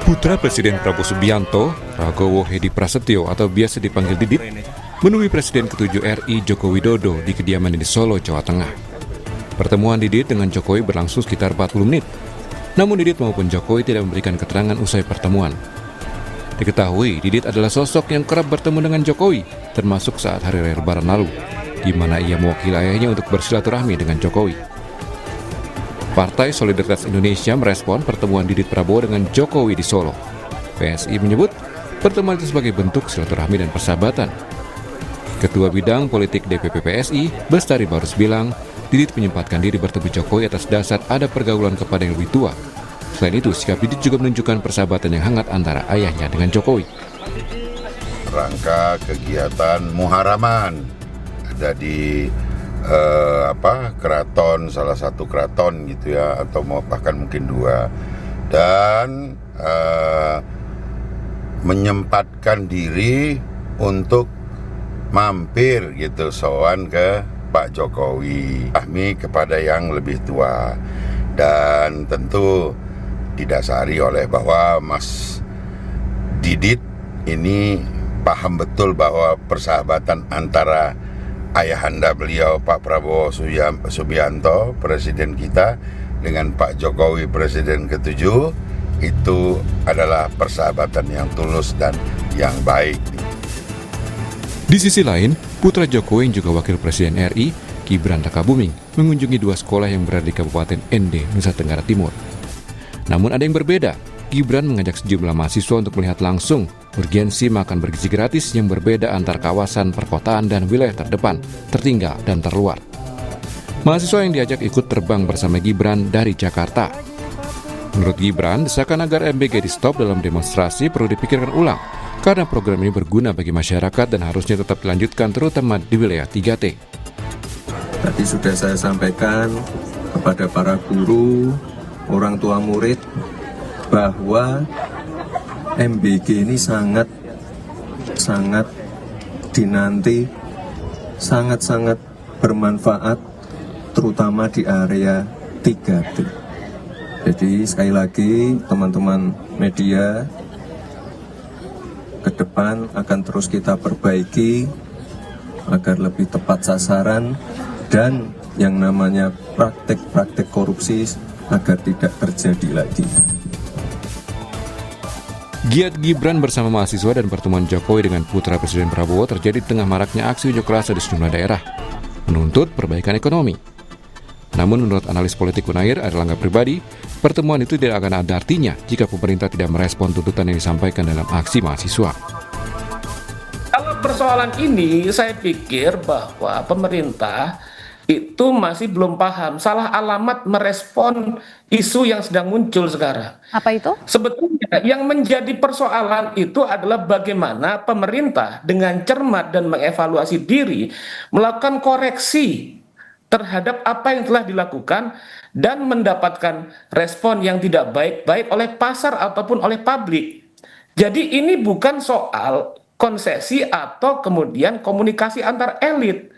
Putra Presiden Prabowo Subianto, Prabowo Hedi Prasetyo atau biasa dipanggil Didit, menemui Presiden ke-7 RI Joko Widodo di kediaman di Solo, Jawa Tengah. Pertemuan Didit dengan Jokowi berlangsung sekitar 40 menit. Namun Didit maupun Jokowi tidak memberikan keterangan usai pertemuan. Diketahui, Didit adalah sosok yang kerap bertemu dengan Jokowi, termasuk saat hari raya Lebaran lalu, di mana ia mewakili ayahnya untuk bersilaturahmi dengan Jokowi. Partai Solidaritas Indonesia merespon pertemuan Didit Prabowo dengan Jokowi di Solo. PSI menyebut pertemuan itu sebagai bentuk silaturahmi dan persahabatan. Ketua Bidang Politik DPP PSI, Bestari Barus bilang, Didit menyempatkan diri bertemu Jokowi atas dasar ada pergaulan kepada yang lebih tua. Selain itu, sikap Didit juga menunjukkan persahabatan yang hangat antara ayahnya dengan Jokowi. Rangka kegiatan Muharaman ada di keraton, salah satu keraton gitu ya, atau bahkan mungkin dua, dan menyempatkan diri untuk mampir gitu sowan ke Pak Jokowi, ahmi kepada yang lebih tua, dan tentu didasari oleh bahwa Mas Didit ini paham betul bahwa persahabatan antara ayahanda beliau Pak Prabowo Subianto, presiden kita, dengan Pak Jokowi, presiden ke-7, itu adalah persahabatan yang tulus dan yang baik. Di sisi lain, putra Jokowi yang juga wakil presiden RI, Gibran Rakabuming, mengunjungi dua sekolah yang berada di Kabupaten Ende, Nusa Tenggara Timur. Namun ada yang berbeda. Gibran mengajak sejumlah mahasiswa untuk melihat langsung urgensi makan bergizi gratis yang berbeda antar kawasan perkotaan dan wilayah terdepan, tertinggal, dan terluar. Mahasiswa yang diajak ikut terbang bersama Gibran dari Jakarta. Menurut Gibran, desakan agar MBG di-stop dalam demonstrasi perlu dipikirkan ulang, karena program ini berguna bagi masyarakat dan harusnya tetap dilanjutkan terutama di wilayah 3T. Tadi sudah saya sampaikan kepada para guru, orang tua murid, bahwa MBG ini sangat dinanti, sangat bermanfaat, terutama di area 3T. Jadi sekali lagi teman-teman media, ke depan akan terus kita perbaiki agar lebih tepat sasaran dan yang namanya praktek-praktek korupsi agar tidak terjadi lagi. Giat Gibran bersama mahasiswa dan pertemuan Jokowi dengan putra Presiden Prabowo terjadi di tengah maraknya aksi unjuk rasa di sejumlah daerah, menuntut perbaikan ekonomi. Namun menurut analis politik Unair, Airlangga pribadi, pertemuan itu tidak akan ada artinya jika pemerintah tidak merespon tuntutan yang disampaikan dalam aksi mahasiswa. Kalau persoalan ini, saya pikir bahwa pemerintah itu masih belum paham, salah alamat merespon isu yang sedang muncul sekarang. Apa itu? Sebetulnya yang menjadi persoalan itu adalah bagaimana pemerintah dengan cermat dan mengevaluasi diri melakukan koreksi terhadap apa yang telah dilakukan dan mendapatkan respon yang tidak baik-baik oleh pasar ataupun oleh publik. Jadi ini bukan soal konsesi atau kemudian komunikasi antar elit.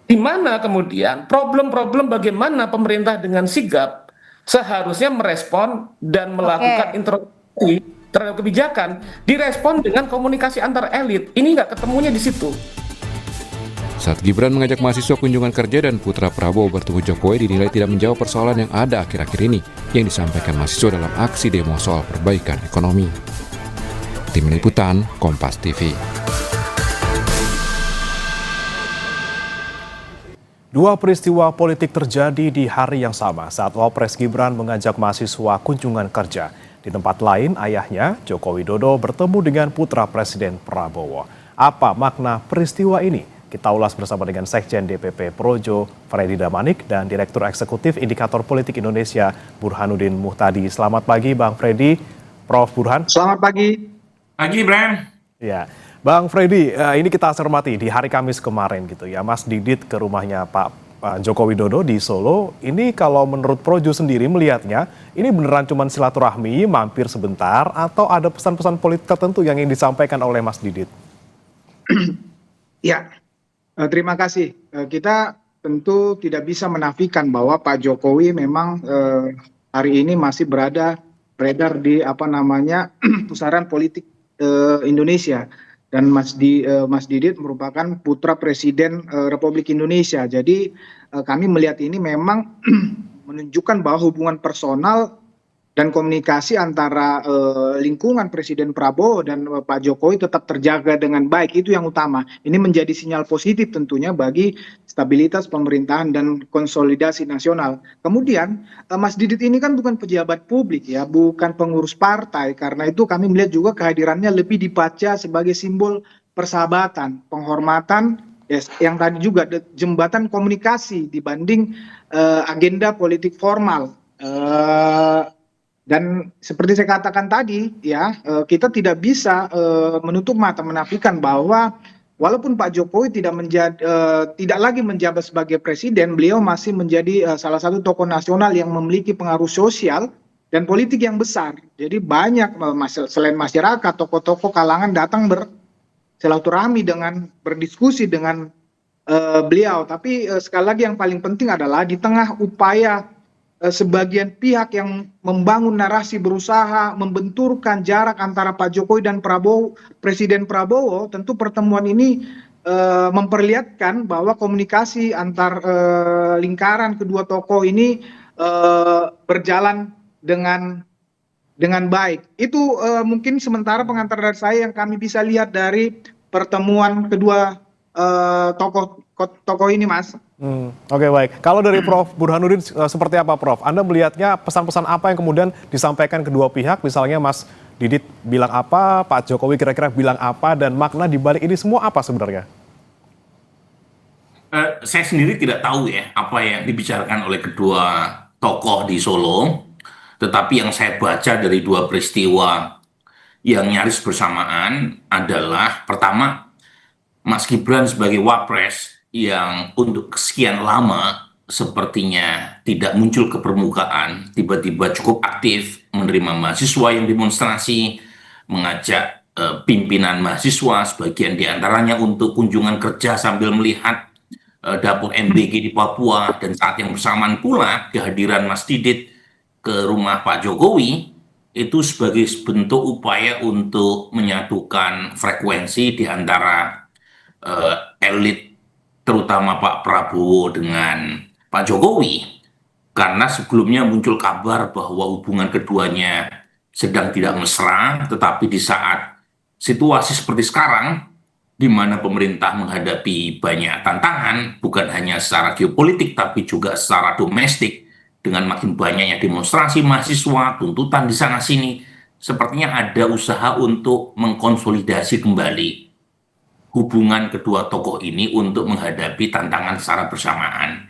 Di mana kemudian problem-problem bagaimana pemerintah dengan sigap seharusnya merespon dan melakukan introspeksi terhadap kebijakan, direspon dengan komunikasi antar elit. Ini nggak ketemunya di situ. Saat Gibran mengajak mahasiswa kunjungan kerja dan putra Prabowo bertemu Jokowi dinilai tidak menjawab persoalan yang ada akhir-akhir ini yang disampaikan mahasiswa dalam aksi demo soal perbaikan ekonomi. Tim Liputan, Kompas TV. Dua peristiwa politik terjadi di hari yang sama saat Wapres Gibran mengajak mahasiswa kunjungan kerja. Di tempat lain, ayahnya, Joko Widodo, bertemu dengan putra Presiden Prabowo. Apa makna peristiwa ini? Kita ulas bersama dengan Sekjen DPP Projo, Freddy Damanik, dan Direktur Eksekutif Indikator Politik Indonesia, Burhanuddin Muhtadi. Selamat pagi, Bang Freddy. Prof. Burhan. Selamat pagi. Pagi, Bram. Ya. Bang Freddy, ini kita cermati di hari Kamis kemarin gitu ya, Mas Didit ke rumahnya Pak Joko Widodo di Solo. Ini kalau menurut Projo sendiri melihatnya, ini beneran cuma silaturahmi, mampir sebentar, atau ada pesan-pesan politik tertentu yang ingin disampaikan oleh Mas Didit? Ya, terima kasih. Kita tentu tidak bisa menafikan bahwa Pak Jokowi memang hari ini masih berada beredar di pusaran politik Indonesia. Dan Mas Didit merupakan putra Presiden Republik Indonesia. Jadi kami melihat ini memang menunjukkan bahwa hubungan personal dan komunikasi antara lingkungan Presiden Prabowo dan Pak Jokowi tetap terjaga dengan baik, itu yang utama. Ini menjadi sinyal positif tentunya bagi stabilitas pemerintahan dan konsolidasi nasional. Kemudian Mas Didit ini kan bukan pejabat publik ya, bukan pengurus partai, karena itu kami melihat juga kehadirannya lebih dibaca sebagai simbol persahabatan, penghormatan, yang tadi juga jembatan komunikasi dibanding agenda politik formal. Dan seperti saya katakan tadi ya, kita tidak bisa menutup mata menafikan bahwa walaupun Pak Jokowi tidak lagi menjabat sebagai presiden, beliau masih menjadi salah satu tokoh nasional yang memiliki pengaruh sosial dan politik yang besar. Jadi banyak selain masyarakat, tokoh-tokoh kalangan datang bersilaturahmi dengan berdiskusi dengan beliau. Tapi sekali lagi yang paling penting adalah di tengah upaya sebagian pihak yang membangun narasi berusaha membenturkan jarak antara Pak Jokowi dan Presiden Prabowo, tentu pertemuan ini memperlihatkan bahwa komunikasi antar lingkaran kedua tokoh ini berjalan dengan baik. Itu mungkin sementara pengantar dari saya yang kami bisa lihat dari pertemuan kedua tokoh ini, Mas. Oke, baik. Kalau dari Prof. Burhanuddin seperti apa, Prof? Anda melihatnya pesan-pesan apa yang kemudian disampaikan kedua pihak? Misalnya Mas Didit bilang apa, Pak Jokowi kira-kira bilang apa, dan makna di balik ini semua apa sebenarnya? Saya sendiri tidak tahu ya apa yang dibicarakan oleh kedua tokoh di Solo, tetapi yang saya baca dari dua peristiwa yang nyaris bersamaan adalah, pertama, Mas Gibran sebagai Wapres yang untuk sekian lama sepertinya tidak muncul ke permukaan, tiba-tiba cukup aktif menerima mahasiswa yang demonstrasi, mengajak pimpinan mahasiswa, sebagian diantaranya untuk kunjungan kerja sambil melihat dapur MBG di Papua, dan saat yang bersamaan pula kehadiran Mas Didit ke rumah Pak Jokowi itu sebagai bentuk upaya untuk menyatukan frekuensi di antara elit terutama Pak Prabowo dengan Pak Jokowi, karena sebelumnya muncul kabar bahwa hubungan keduanya sedang tidak mesra, tetapi di saat situasi seperti sekarang, di mana pemerintah menghadapi banyak tantangan, bukan hanya secara geopolitik, tapi juga secara domestik, dengan makin banyaknya demonstrasi mahasiswa, tuntutan di sana-sini, sepertinya ada usaha untuk mengkonsolidasi kembali hubungan kedua tokoh ini untuk menghadapi tantangan secara bersamaan.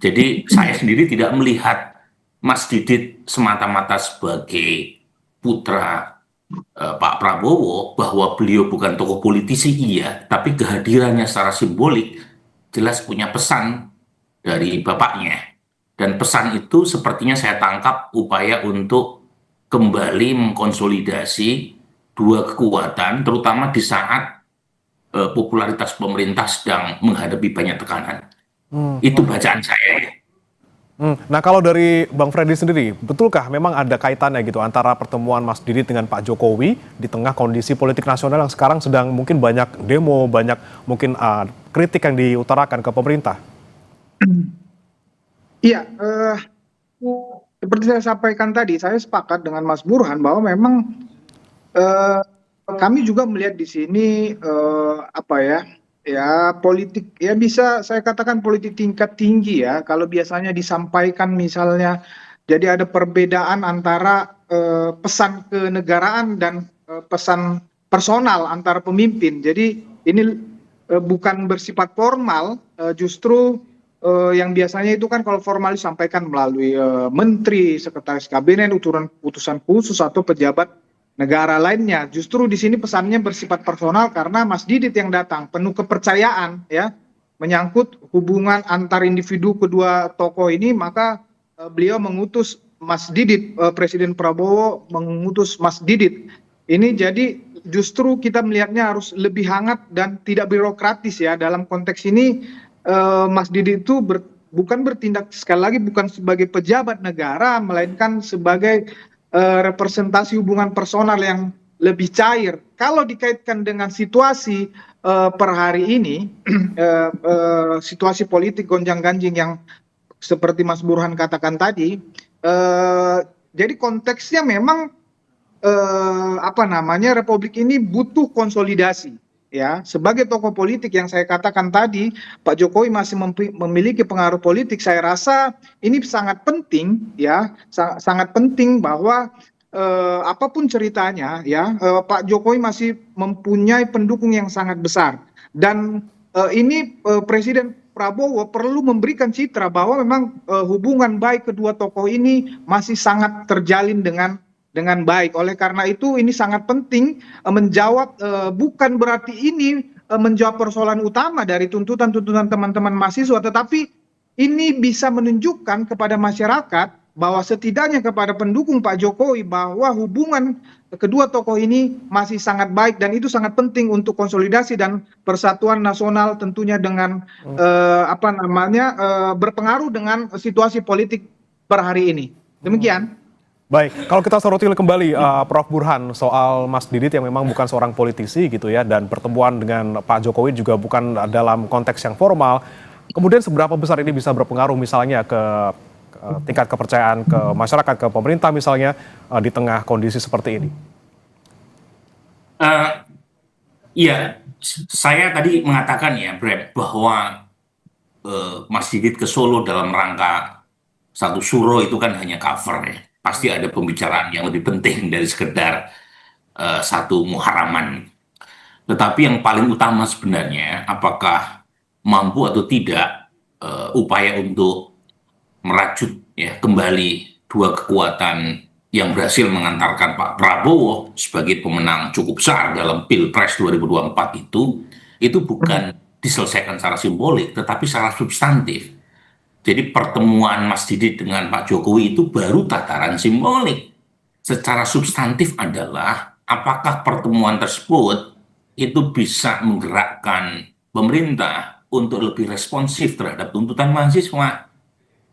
Jadi saya sendiri tidak melihat Mas Didit semata-mata sebagai putra Pak Prabowo, bahwa beliau bukan tokoh politisi, iya, tapi kehadirannya secara simbolik jelas punya pesan dari bapaknya. Dan pesan itu sepertinya saya tangkap upaya untuk kembali mengkonsolidasi dua kekuatan, terutama di saat popularitas pemerintah sedang menghadapi banyak tekanan. Itu bacaan saya. Nah, kalau dari Bang Freddy sendiri, betulkah memang ada kaitannya gitu antara pertemuan Mas Didit dengan Pak Jokowi di tengah kondisi politik nasional yang sekarang sedang mungkin banyak demo, banyak mungkin kritik yang diutarakan ke pemerintah? Iya, seperti saya sampaikan tadi, saya sepakat dengan Mas Burhan bahwa memang kami juga melihat di sini politik ya, bisa saya katakan politik tingkat tinggi ya. Kalau biasanya disampaikan misalnya jadi ada perbedaan antara pesan kenegaraan dan pesan personal antara pemimpin. Jadi ini bukan bersifat formal, justru yang biasanya itu kan kalau formal disampaikan melalui menteri, sekretaris kabinet, utusan khusus atau pejabat negara lainnya. Justru di sini pesannya bersifat personal karena Mas Didit yang datang, penuh kepercayaan ya, menyangkut hubungan antar individu kedua tokoh ini, maka beliau mengutus Mas Didit, Presiden Prabowo mengutus Mas Didit. Ini jadi justru kita melihatnya harus lebih hangat dan tidak birokratis ya. Dalam konteks ini Mas Didit itu bukan bertindak, sekali lagi bukan sebagai pejabat negara, melainkan sebagai representasi hubungan personal yang lebih cair. Kalau dikaitkan dengan situasi per hari ini, situasi politik gonjang-ganjing yang seperti Mas Burhan katakan tadi, jadi konteksnya memang Republik ini butuh konsolidasi. Ya, sebagai tokoh politik yang saya katakan tadi, Pak Jokowi masih memiliki pengaruh politik. Saya rasa ini sangat penting, ya, sangat penting bahwa apapun ceritanya, ya, Pak Jokowi masih mempunyai pendukung yang sangat besar. Dan ini Presiden Prabowo perlu memberikan citra bahwa memang hubungan baik kedua tokoh ini masih sangat terjalin dengan baik. Oleh karena itu ini sangat penting menjawab, bukan berarti ini menjawab persoalan utama dari tuntutan-tuntutan teman-teman mahasiswa, tetapi ini bisa menunjukkan kepada masyarakat bahwa setidaknya kepada pendukung Pak Jokowi bahwa hubungan kedua tokoh ini masih sangat baik, dan itu sangat penting untuk konsolidasi dan persatuan nasional tentunya dengan berpengaruh dengan situasi politik per hari ini. Demikian. Baik, kalau kita soroti kembali Prof. Burhan soal Mas Didit yang memang bukan seorang politisi gitu ya, dan pertemuan dengan Pak Jokowi juga bukan dalam konteks yang formal. Kemudian seberapa besar ini bisa berpengaruh misalnya ke tingkat kepercayaan ke masyarakat, ke pemerintah misalnya di tengah kondisi seperti ini? Ya, saya tadi mengatakan ya, Brad, bahwa Mas Didit ke Solo dalam rangka satu suro itu kan hanya cover ya. Pasti ada pembicaraan yang lebih penting dari sekedar satu muharaman. Tetapi yang paling utama sebenarnya, apakah mampu atau tidak upaya untuk merajut ya kembali dua kekuatan yang berhasil mengantarkan Pak Prabowo sebagai pemenang cukup besar dalam Pilpres 2024 itu bukan diselesaikan secara simbolik, tetapi secara substantif. Jadi pertemuan Mas Didit dengan Pak Jokowi itu baru tataran simbolik. Secara substantif adalah apakah pertemuan tersebut itu bisa menggerakkan pemerintah untuk lebih responsif terhadap tuntutan mahasiswa.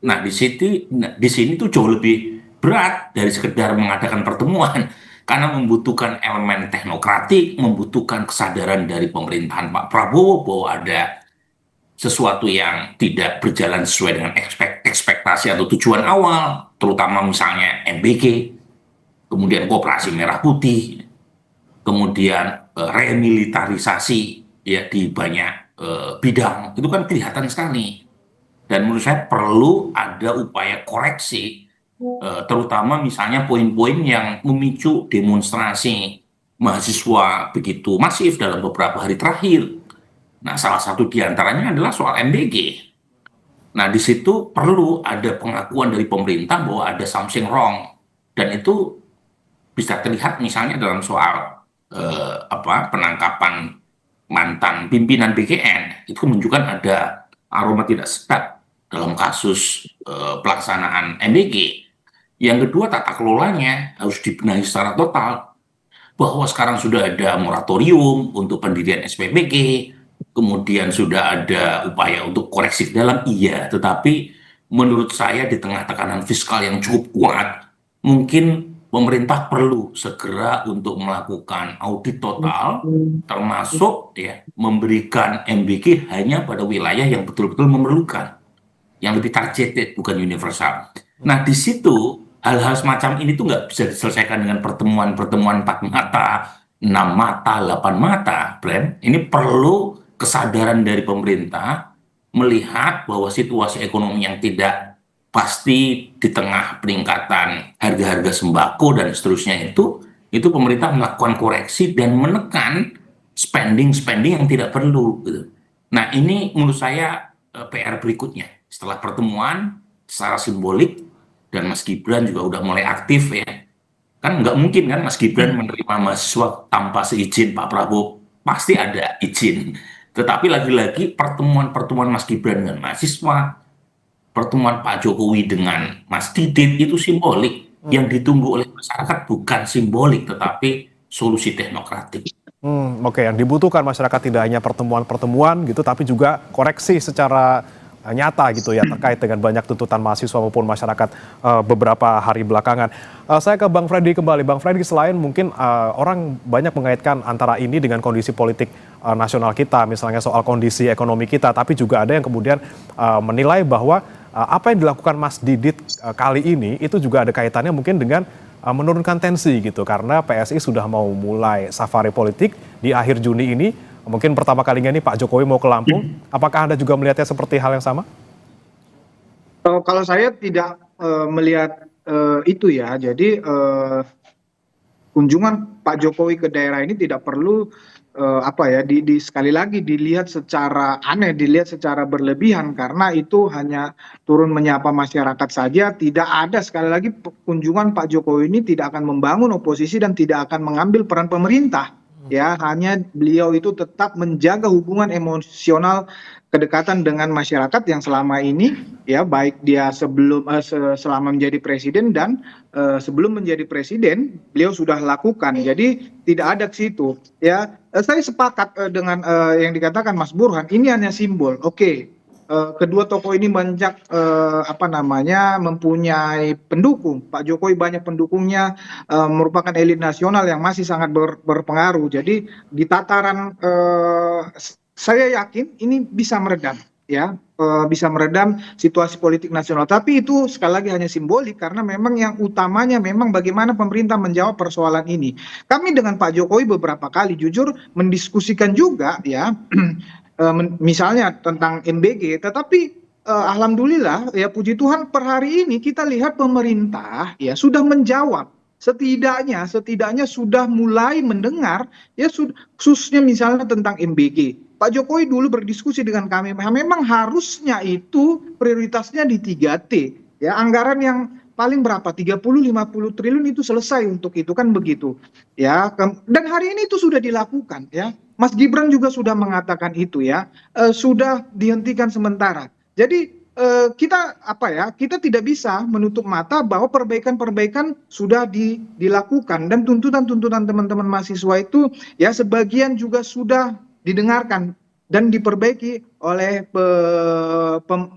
Nah, di sini tuh jauh lebih berat dari sekedar mengadakan pertemuan, karena membutuhkan elemen teknokratik, membutuhkan kesadaran dari pemerintahan Pak Prabowo bahwa ada sesuatu yang tidak berjalan sesuai dengan ekspektasi atau tujuan awal, terutama misalnya MBG, kemudian Koperasi Merah Putih, kemudian remilitarisasi ya di banyak bidang, itu kan kelihatan sekali. Dan menurut saya perlu ada upaya koreksi, terutama misalnya poin-poin yang memicu demonstrasi mahasiswa begitu masif dalam beberapa hari terakhir. Nah, salah satu diantaranya adalah soal MBG. Nah, di situ perlu ada pengakuan dari pemerintah bahwa ada something wrong. Dan itu bisa terlihat misalnya dalam soal penangkapan mantan pimpinan BKN. Itu menunjukkan ada aroma tidak sedap dalam kasus pelaksanaan MBG. Yang kedua, tata kelolanya harus dibenahi secara total. Bahwa sekarang sudah ada moratorium untuk pendirian SPBG, kemudian sudah ada upaya untuk koreksi dalam, iya, tetapi menurut saya di tengah tekanan fiskal yang cukup kuat, mungkin pemerintah perlu segera untuk melakukan audit total, termasuk ya memberikan MBG hanya pada wilayah yang betul-betul memerlukan, yang lebih targeted, bukan universal. Nah, di situ hal-hal semacam ini tuh nggak bisa diselesaikan dengan pertemuan-pertemuan 4 mata, 6 mata, 8 mata, Bram. Ini perlu kesadaran dari pemerintah melihat bahwa situasi ekonomi yang tidak pasti di tengah peningkatan harga-harga sembako dan seterusnya itu pemerintah melakukan koreksi dan menekan spending yang tidak perlu gitu. Nah, ini menurut saya PR berikutnya setelah pertemuan secara simbolik, dan Mas Gibran juga udah mulai aktif ya. Kan nggak mungkin kan Mas Gibran menerima mahasiswa tanpa seizin Pak Prabowo, pasti ada izin. Tetapi lagi-lagi pertemuan Mas Gibran dengan mahasiswa, pertemuan Pak Jokowi dengan Mas Didit itu simbolik. Yang ditunggu oleh masyarakat bukan simbolik, tetapi solusi teknokratik. Oke, yang dibutuhkan masyarakat tidak hanya pertemuan-pertemuan gitu, tapi juga koreksi secara nyata gitu ya terkait dengan banyak tuntutan mahasiswa maupun masyarakat beberapa hari belakangan. Saya ke Bang Freddy kembali. Bang Freddy, selain mungkin orang banyak mengaitkan antara ini dengan kondisi politik nasional kita, misalnya soal kondisi ekonomi kita, tapi juga ada yang kemudian menilai bahwa apa yang dilakukan Mas Didit kali ini itu juga ada kaitannya mungkin dengan menurunkan tensi gitu, karena PSI sudah mau mulai safari politik di akhir Juni ini. Mungkin pertama kalinya nih Pak Jokowi mau ke Lampung. Apakah Anda juga melihatnya seperti hal yang sama? Kalau saya tidak melihat itu ya. Jadi kunjungan Pak Jokowi ke daerah ini tidak perlu sekali lagi dilihat secara aneh, dilihat secara berlebihan, karena itu hanya turun menyapa masyarakat saja. Tidak ada, sekali lagi, kunjungan Pak Jokowi ini tidak akan membangun oposisi dan tidak akan mengambil peran pemerintah. Ya, hanya beliau itu tetap menjaga hubungan emosional, kedekatan dengan masyarakat yang selama ini ya, baik dia selama menjadi presiden dan sebelum menjadi presiden beliau sudah lakukan. Jadi tidak ada ke situ ya. Saya sepakat dengan yang dikatakan Mas Burhan, ini hanya simbol. Oke. Kedua tokoh ini banyak mempunyai pendukung. Pak Jokowi banyak pendukungnya, merupakan elit nasional yang masih sangat berpengaruh. Jadi di tataran saya yakin ini bisa meredam ya, bisa meredam situasi politik nasional. Tapi itu sekali lagi hanya simbolik, karena memang yang utamanya memang bagaimana pemerintah menjawab persoalan ini. Kami dengan Pak Jokowi beberapa kali jujur mendiskusikan juga ya. Misalnya tentang MBG, tetapi alhamdulillah ya, puji Tuhan per hari ini kita lihat pemerintah ya sudah menjawab, setidaknya sudah mulai mendengar ya, khususnya misalnya tentang MBG. Pak Jokowi dulu berdiskusi dengan kami, memang harusnya itu prioritasnya di 3T ya, anggaran yang paling berapa, 30-50 triliun itu selesai untuk itu, kan begitu ya. Dan hari ini itu sudah dilakukan ya. Mas Gibran juga sudah mengatakan itu ya, sudah dihentikan sementara. Jadi kita tidak bisa menutup mata bahwa perbaikan-perbaikan sudah dilakukan, dan tuntutan-tuntutan teman-teman mahasiswa itu ya sebagian juga sudah didengarkan dan diperbaiki oleh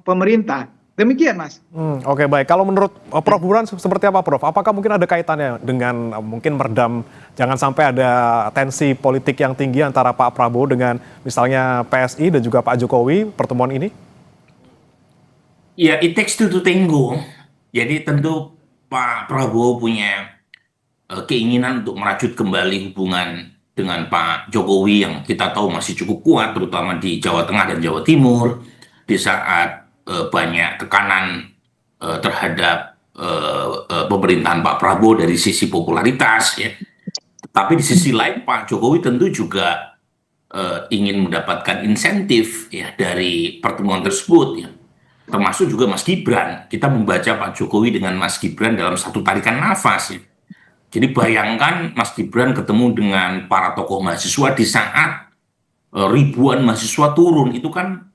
pemerintah. Demikian, Mas. Oke, baik. Kalau menurut Prof. Burhan seperti apa, Prof? Apakah mungkin ada kaitannya dengan mungkin meredam, jangan sampai ada tensi politik yang tinggi antara Pak Prabowo dengan misalnya PSI dan juga Pak Jokowi pertemuan ini? Ya, it takes two to tango. Jadi tentu Pak Prabowo punya keinginan untuk merajut kembali hubungan dengan Pak Jokowi yang kita tahu masih cukup kuat, terutama di Jawa Tengah dan Jawa Timur, di saat banyak tekanan terhadap pemerintahan Pak Prabowo dari sisi popularitas ya. Tapi di sisi lain Pak Jokowi tentu juga ingin mendapatkan insentif ya dari pertemuan tersebut ya. Termasuk juga Mas Gibran. Kita membaca Pak Jokowi dengan Mas Gibran dalam satu tarikan nafas ya. Jadi bayangkan Mas Gibran ketemu dengan para tokoh mahasiswa di saat ribuan mahasiswa turun, itu kan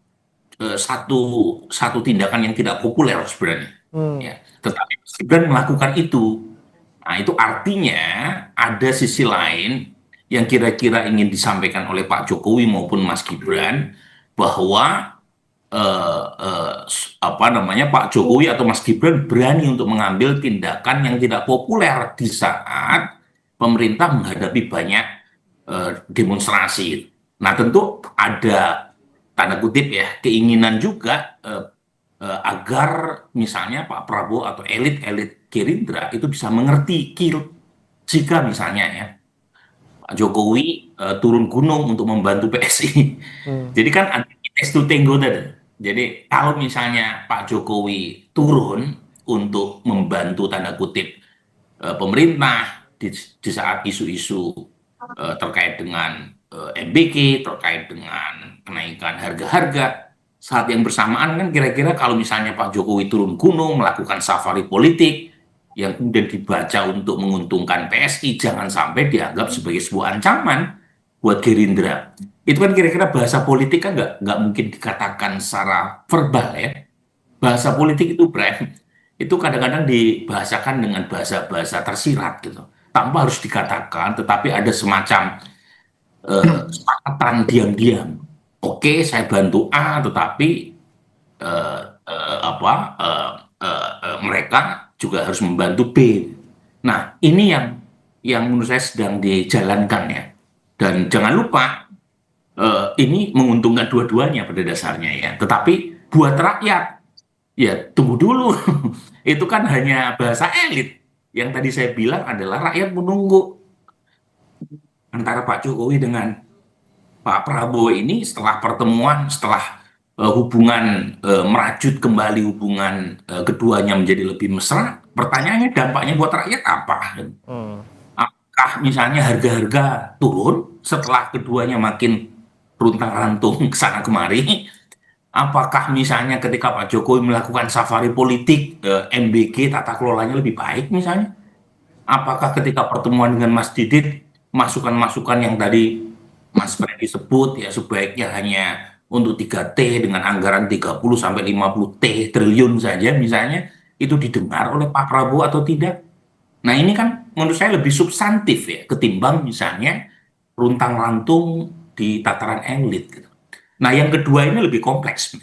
satu tindakan yang tidak populer sebenarnya. Ya. Tetapi Mas Gibran melakukan itu. Nah, itu artinya ada sisi lain yang kira-kira ingin disampaikan oleh Pak Jokowi maupun Mas Gibran, bahwa Pak Jokowi atau Mas Gibran berani untuk mengambil tindakan yang tidak populer di saat pemerintah menghadapi banyak demonstrasi. Nah, tentu ada tanda kutip ya keinginan juga agar misalnya Pak Prabowo atau elit-elit Gerindra itu bisa mengerti jika misalnya ya Pak Jokowi turun gunung untuk membantu PSI. Jadi kan ada to tango tadi. Jadi kalau misalnya Pak Jokowi turun untuk membantu tanda kutip pemerintah di saat isu-isu terkait dengan MBG, terkait dengan kenaikan harga-harga, saat yang bersamaan kan kira-kira kalau misalnya Pak Jokowi turun gunung melakukan safari politik yang kemudian dibaca untuk menguntungkan PSI, jangan sampai dianggap sebagai sebuah ancaman buat Gerindra. Itu kan kira-kira bahasa politik kan nggak mungkin dikatakan secara verbal ya. Bahasa politik itu itu kadang-kadang dibahasakan dengan bahasa-bahasa tersirat gitu, tanpa harus dikatakan, tetapi ada semacam sepakatan diam-diam. Oke, saya bantu A, tetapi mereka juga harus membantu B. Nah, ini yang menurut saya sedang dijalankan ya. Dan jangan lupa ini menguntungkan dua-duanya pada dasarnya ya. Tetapi buat rakyat, ya tunggu dulu. Itu kan hanya bahasa elit. Yang tadi saya bilang adalah rakyat menunggu antara Pak Jokowi dengan Pak Prabowo ini setelah pertemuan, setelah hubungan merajut kembali hubungan keduanya menjadi lebih mesra. Pertanyaannya dampaknya buat rakyat apa? Apakah misalnya harga-harga turun setelah keduanya makin runtang-rantung ke sana kemari? Apakah misalnya ketika Pak Jokowi melakukan safari politik, MBG tata kelolanya lebih baik misalnya? Apakah ketika pertemuan dengan Mas Didit, masukan-masukan yang tadi Mas Freddy sebut ya sebaiknya hanya untuk 3T dengan anggaran 30-50 triliun saja misalnya, itu didengar oleh Pak Prabowo atau tidak? Nah ini kan menurut saya lebih substantif ya ketimbang misalnya runtang-rantung di tataran elit gitu. Nah yang kedua ini lebih kompleks.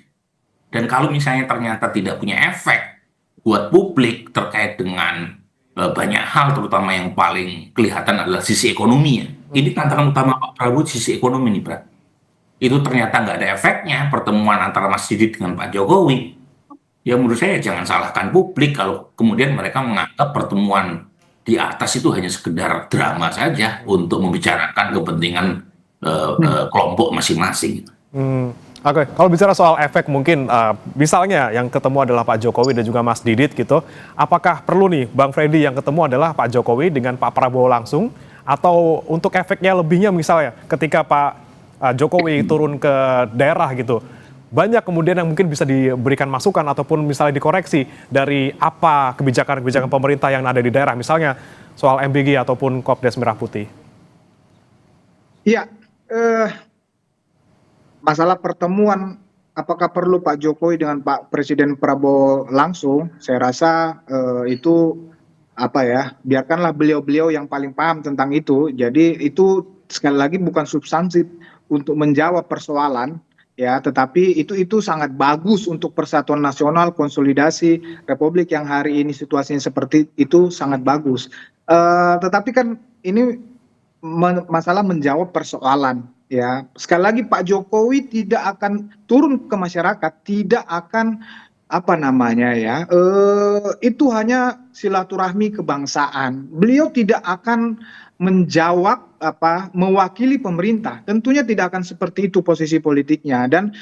Dan kalau misalnya ternyata tidak punya efek buat publik terkait dengan banyak hal, terutama yang paling kelihatan adalah sisi ekonomi ya. Ini tantangan utama Pak Prabowo di sisi ekonomi nih, Bro. Itu ternyata nggak ada efeknya pertemuan antara Mas Didit dengan Pak Jokowi. Ya menurut saya jangan salahkan publik kalau kemudian mereka menganggap pertemuan di atas itu hanya sekedar drama saja untuk membicarakan kepentingan kelompok masing-masing. Oke, kalau bicara soal efek mungkin misalnya yang ketemu adalah Pak Jokowi dan juga Mas Didit gitu, apakah perlu nih Bang Freddy yang ketemu adalah Pak Jokowi dengan Pak Prabowo langsung, atau untuk efeknya lebihnya misalnya ketika Pak Jokowi turun ke daerah gitu, banyak kemudian yang mungkin bisa diberikan masukan ataupun misalnya dikoreksi dari apa kebijakan-kebijakan pemerintah yang ada di daerah, misalnya soal MBG ataupun Kopdes Merah Putih. Iya, masalah pertemuan apakah perlu Pak Jokowi dengan Pak Presiden Prabowo langsung, saya rasa itu apa ya, biarkanlah beliau-beliau yang paling paham tentang itu. Jadi itu sekali lagi bukan substansi untuk menjawab persoalan ya, tetapi itu sangat bagus untuk persatuan nasional, konsolidasi Republik yang hari ini situasinya seperti itu sangat bagus. Tetapi kan ini masalah menjawab persoalan. Ya, sekali lagi Pak Jokowi tidak akan turun ke masyarakat, tidak akan apa namanya ya, itu hanya silaturahmi kebangsaan. Beliau tidak akan menjawab mewakili pemerintah. Tentunya tidak akan seperti itu posisi politiknya, dan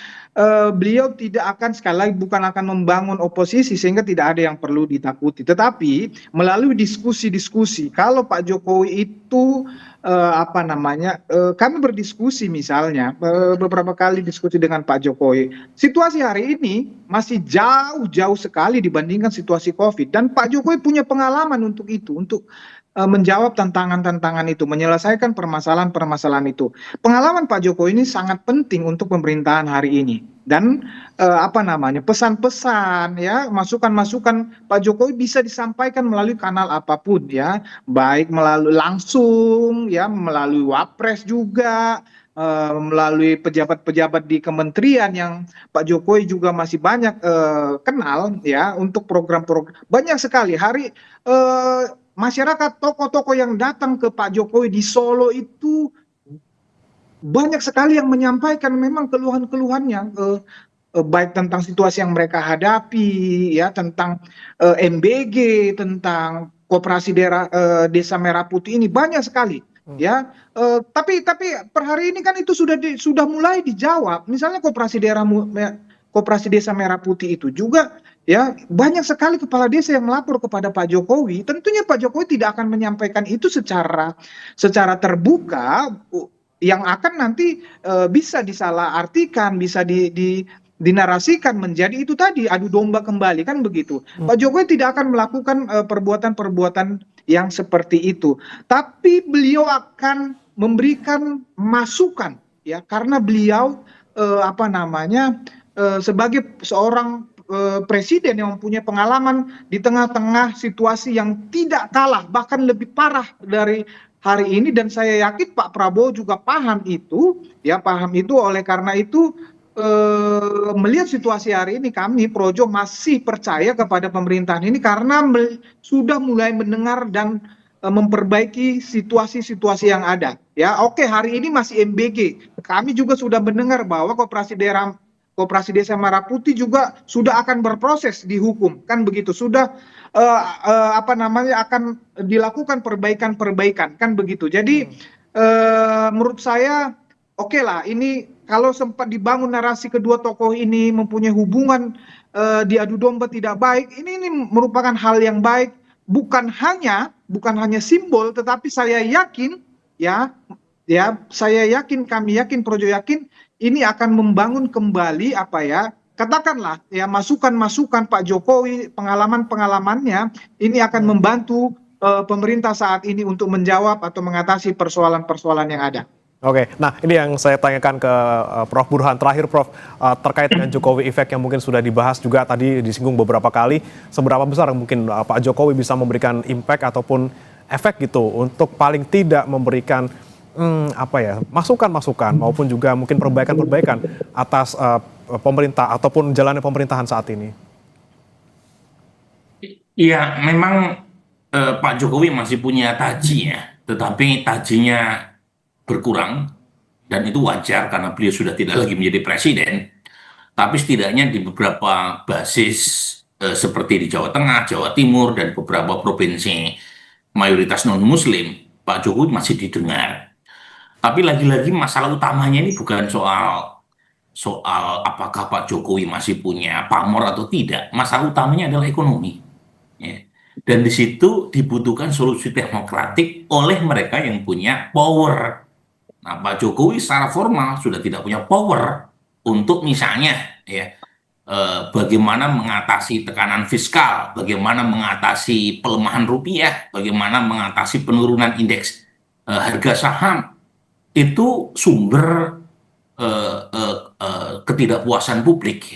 beliau tidak akan, sekali lagi bukan akan membangun oposisi sehingga tidak ada yang perlu ditakuti. Tetapi melalui diskusi-diskusi, kalau Pak Jokowi itu kami berdiskusi misalnya beberapa kali diskusi dengan Pak Jokowi. Situasi hari ini masih jauh sekali dibandingkan situasi COVID, dan Pak Jokowi punya pengalaman untuk itu, untuk menjawab tantangan-tantangan itu, menyelesaikan permasalahan-permasalahan itu. Pengalaman Pak Jokowi ini sangat penting untuk pemerintahan hari ini. Dan pesan-pesan ya, masukan-masukan Pak Jokowi bisa disampaikan melalui kanal apapun ya, baik melalui langsung ya, melalui Wapres juga, melalui pejabat-pejabat di kementerian yang Pak Jokowi juga masih banyak kenal ya, untuk program-program banyak sekali. Masyarakat, tokoh-tokoh yang datang ke Pak Jokowi di Solo itu banyak sekali yang menyampaikan memang keluhan-keluhannya, baik tentang situasi yang mereka hadapi, ya, tentang MBG, tentang Koperasi Desa Merah Putih ini banyak sekali, ya. Tapi per hari ini kan itu sudah mulai dijawab. Misalnya Koperasi Desa Merah Putih itu juga, ya, banyak sekali kepala desa yang melapor kepada Pak Jokowi. Tentunya Pak Jokowi tidak akan menyampaikan itu secara terbuka, yang akan nanti bisa disalahartikan, bisa dinarasikan menjadi itu tadi adu domba kembali, kan begitu. Pak Jokowi tidak akan melakukan perbuatan-perbuatan yang seperti itu, tapi beliau akan memberikan masukan ya, karena beliau sebagai seorang presiden yang mempunyai pengalaman di tengah-tengah situasi yang tidak kalah, bahkan lebih parah dari hari ini, dan saya yakin Pak Prabowo juga paham itu, ya, oleh karena itu melihat situasi hari ini, kami Projo masih percaya kepada pemerintahan ini karena sudah mulai mendengar dan memperbaiki situasi-situasi yang ada. Ya, oke, hari ini masih MBG. Kami juga sudah mendengar bahwa Koperasi Desa Merah Putih juga sudah akan berproses di hukum, kan begitu. Sudah akan dilakukan perbaikan-perbaikan, kan begitu. Jadi menurut saya oke lah, ini kalau sempat dibangun narasi kedua tokoh ini mempunyai hubungan diadu domba tidak baik, ini merupakan hal yang baik, bukan hanya simbol, tetapi saya yakin kami yakin, Projo yakin ini akan membangun kembali katakanlah ya masukan-masukan Pak Jokowi, pengalaman-pengalamannya ini akan membantu pemerintah saat ini untuk menjawab atau mengatasi persoalan-persoalan yang ada. Oke, nah ini yang saya tanyakan ke Prof. Burhan. Terakhir Prof, terkait dengan Jokowi Effect yang mungkin sudah dibahas juga tadi disinggung beberapa kali, seberapa besar mungkin Pak Jokowi bisa memberikan impact ataupun efek gitu untuk paling tidak memberikan masukan-masukan maupun juga mungkin perbaikan-perbaikan atas pemerintah ataupun jalannya pemerintahan saat ini? Iya, memang Pak Jokowi masih punya taji ya, tetapi tajinya berkurang, dan itu wajar karena beliau sudah tidak lagi menjadi presiden. Tapi setidaknya di beberapa basis seperti di Jawa Tengah, Jawa Timur, dan beberapa provinsi mayoritas non-Muslim, Pak Jokowi masih didengar. Tapi lagi-lagi masalah utamanya ini bukan soal apakah Pak Jokowi masih punya pamor atau tidak. Masalah utamanya adalah ekonomi. Ya. Dan di situ dibutuhkan solusi teknokratik oleh mereka yang punya power. Nah, Pak Jokowi secara formal sudah tidak punya power untuk misalnya bagaimana mengatasi tekanan fiskal, bagaimana mengatasi pelemahan rupiah, bagaimana mengatasi penurunan indeks harga saham. Itu sumber ketidakpuasan publik.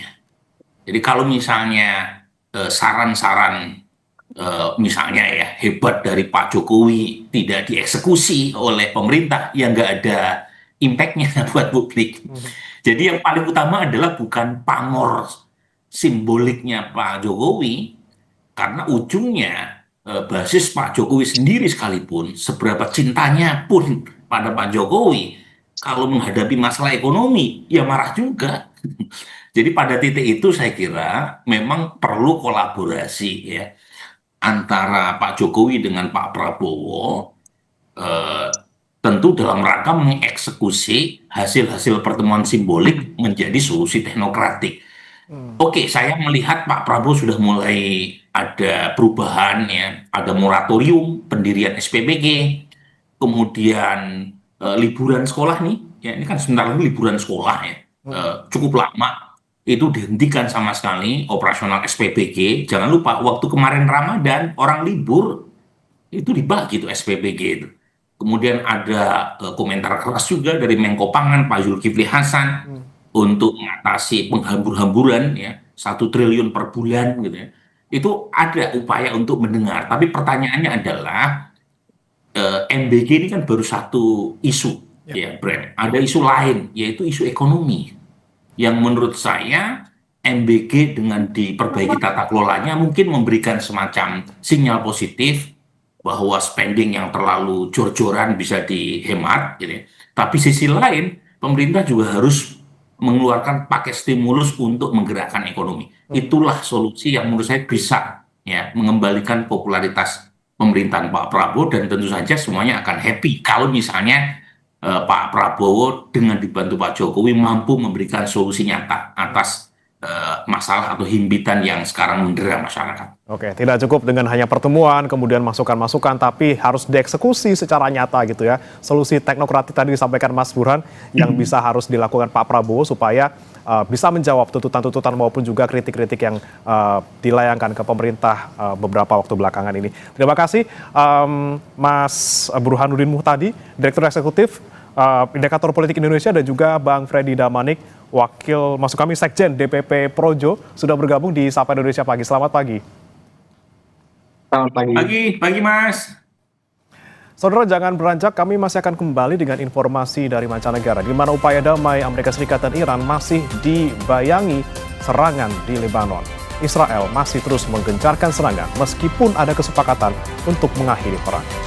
Jadi kalau misalnya saran-saran misalnya ya hebat dari Pak Jokowi tidak dieksekusi oleh pemerintah, yang nggak ada impact-nya buat publik. Jadi yang paling utama adalah bukan pamor simboliknya Pak Jokowi, karena ujungnya basis Pak Jokowi sendiri sekalipun seberapa cintanya pun pada Pak Jokowi, kalau menghadapi masalah ekonomi ya marah juga. Jadi pada titik itu saya kira memang perlu kolaborasi ya antara Pak Jokowi dengan Pak Prabowo, tentu dalam rangka mengeksekusi hasil-hasil pertemuan simbolik menjadi solusi teknokratik. Oke, saya melihat Pak Prabowo sudah mulai ada perubahan ya, ada moratorium pendirian SPBG, kemudian liburan sekolah nih, ya ini kan sebentar lagi liburan sekolah ya, cukup lama. Itu dihentikan sama sekali operasional SPBG. Jangan lupa waktu kemarin Ramadan orang libur itu dibagi tuh SPBG itu. Kemudian ada komentar keras juga dari Menko Pangan Pak Zulkifli Hasan untuk mengatasi penghambur-hamburan ya 1 triliun per bulan gitu ya. Itu ada upaya untuk mendengar. Tapi pertanyaannya adalah MBG ini kan baru satu isu ya, Bram. Ada isu lain yaitu isu ekonomi, yang menurut saya MBG dengan diperbaiki tata kelolanya mungkin memberikan semacam sinyal positif bahwa spending yang terlalu jor-joran bisa dihemat gitu. Tapi sisi lain pemerintah juga harus mengeluarkan paket stimulus untuk menggerakkan ekonomi. Itulah solusi yang menurut saya bisa ya mengembalikan popularitas pemerintahan Pak Prabowo, dan tentu saja semuanya akan happy kalau misalnya Pak Prabowo dengan dibantu Pak Jokowi mampu memberikan solusi nyata atas masalah atau himpitan yang sekarang mendera masyarakat. Oke, tidak cukup dengan hanya pertemuan, kemudian masukan-masukan, tapi harus dieksekusi secara nyata gitu ya. Solusi teknokratik tadi disampaikan Mas Burhan yang harus dilakukan Pak Prabowo supaya bisa menjawab tuntutan-tuntutan maupun juga kritik-kritik yang dilayangkan ke pemerintah beberapa waktu belakangan ini. Terima kasih Mas Burhanuddin Muhtadi, Direktur Eksekutif Indikator Politik Indonesia, dan juga Bang Freddy Damanik, Wakil Maksud kami Sekjen DPP Projo, sudah bergabung di Sapa Indonesia Pagi. Selamat pagi. Selamat pagi. Pagi Mas. Saudara, jangan beranjak, kami masih akan kembali dengan informasi dari mancanegara, di mana upaya damai Amerika Serikat dan Iran masih dibayangi serangan di Lebanon. Israel masih terus menggencarkan serangan meskipun ada kesepakatan untuk mengakhiri perang.